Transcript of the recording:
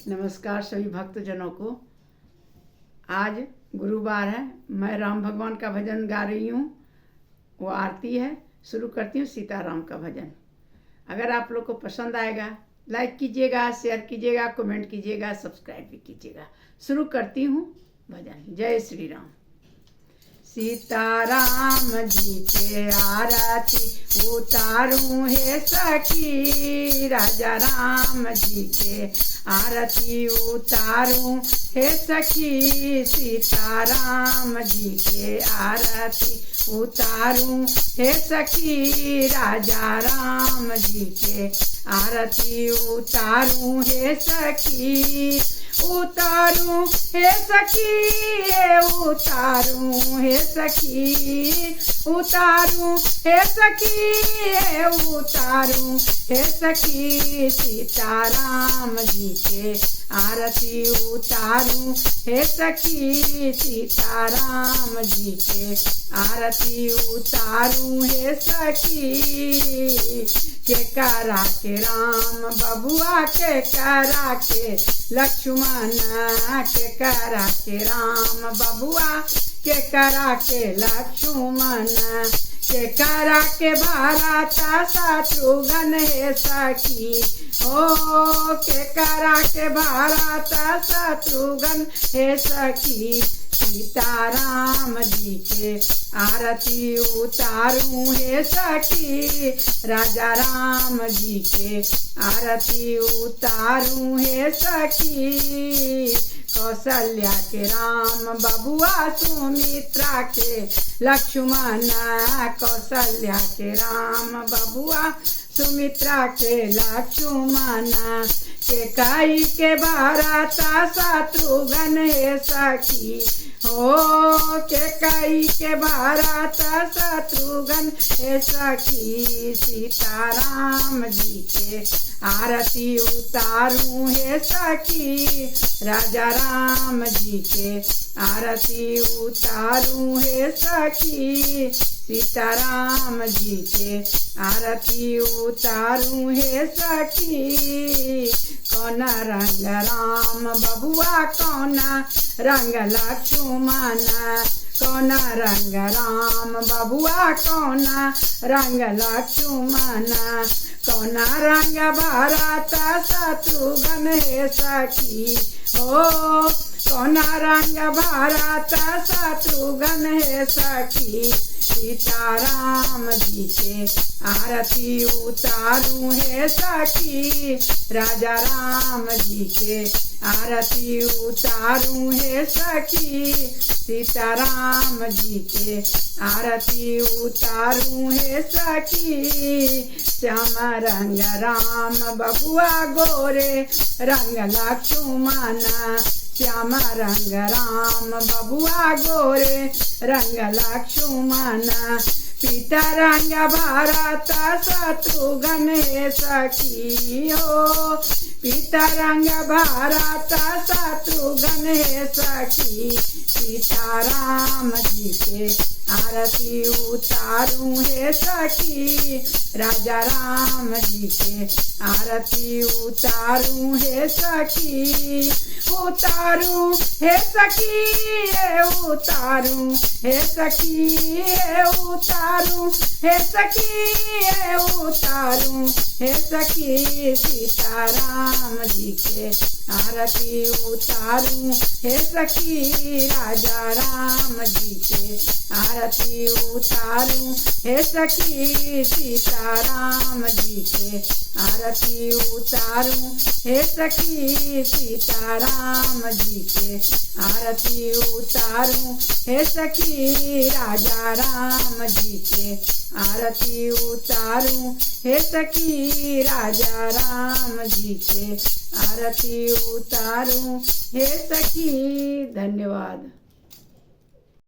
नमस्कार सभी भक्तजनों को। आज गुरुवार है। मैं राम भगवान का भजन गा रही हूँ। वो आरती है। शुरू करती हूँ सीताराम का भजन। अगर आप लोग को पसंद आएगा लाइक कीजिएगा, शेयर कीजिएगा, कमेंट कीजिएगा, सब्सक्राइब भी कीजिएगा। शुरू करती हूँ भजन। जय श्री राम। सीताराम जी के आरती उतारूं हे सखी, राजा राम जी के आरती उतारूं हे सखी। सीताराम जी के आरती उतारूं हे सखी, राजा राम जी के आरती उतारूं हे सखी। उतारूं हे सखी, उतारूं हे सखी, उतारूं हे सखी, उतारूं हे सखी। सीताराम जी के आरती उतारूं हे सखी, सीताराम जी के आरती उतारूं हे सखी। के करा के राम बबुआ, के करा के लक्ष्मण, के करा के राम बबुआ, के करा के लक्ष्मण, के करा के भरत शत्रुघ्न हे सखी। ओ के करा के भरत शत्रुघ्न हे सखी। सीताराम जी के आरती उतारूं हे सखी, राजा राम जी के आरती उतारूं हे सखी। कौशल्या के राम बबुआ, सुमित्रा के लक्ष्मण, कौशल्या के राम बबुआ, सुमित्रा के लक्ष्मण, के कई के भरत शत्रुघ्न हे सखी। हो के कई के भरत शत्रुघ्न हे सखी। सीताराम जी के आरती उतारूं हे सखी, राजा राम जी के आरती उतारूं हे सखी। सीताराम जी के आरती उतारूं हे सखी। कौन रंग राम बबुआ, कौन रंग लक्ष्मण, कौन रंग राम बबुआ, कौन रंग लक्ष्मण, कौन रंग भरत शत्रुघ्न हे सखी। ओ कौन रंग भरत शत्रुघ्न हे सखी। सीताराम जी के आरती उतारूं हे सखी, राजा राम जी के आरती उतारूं हे सखी। सीताराम जी के आरती उतारूं हे सखी। श्याम रंग राम बबुआ, गोरे रंग लक्ष्मण, श्याम रंग राम बबुआ, गोरे रंग लक्ष्मण, पीता रंग भरत शत्रुघ्न हे सखी। हो पीता रंग भरत शत्रुघ्न हे सखी। सीताराम जी के आरती उतारूं हे सखी, राजा राम जी के आरती उतारूं हे सखी। उतारूं हे सखी, उतारूं हे सखी, उतारूं हे सखी, उतारूं हे सखी। सीताराम जी के आरती उतारूं हे सखी, राजा राम जी के आरती उतारूं हे सखी। सीताराम जी के आरती उतारूं हे सखी। सीताराम जी के आरती उतारूं हे सखी, राजा राम जी के आरती उतारूं हे सखी। राजा राम जी के आरती उतारूं हे सखी। धन्यवाद।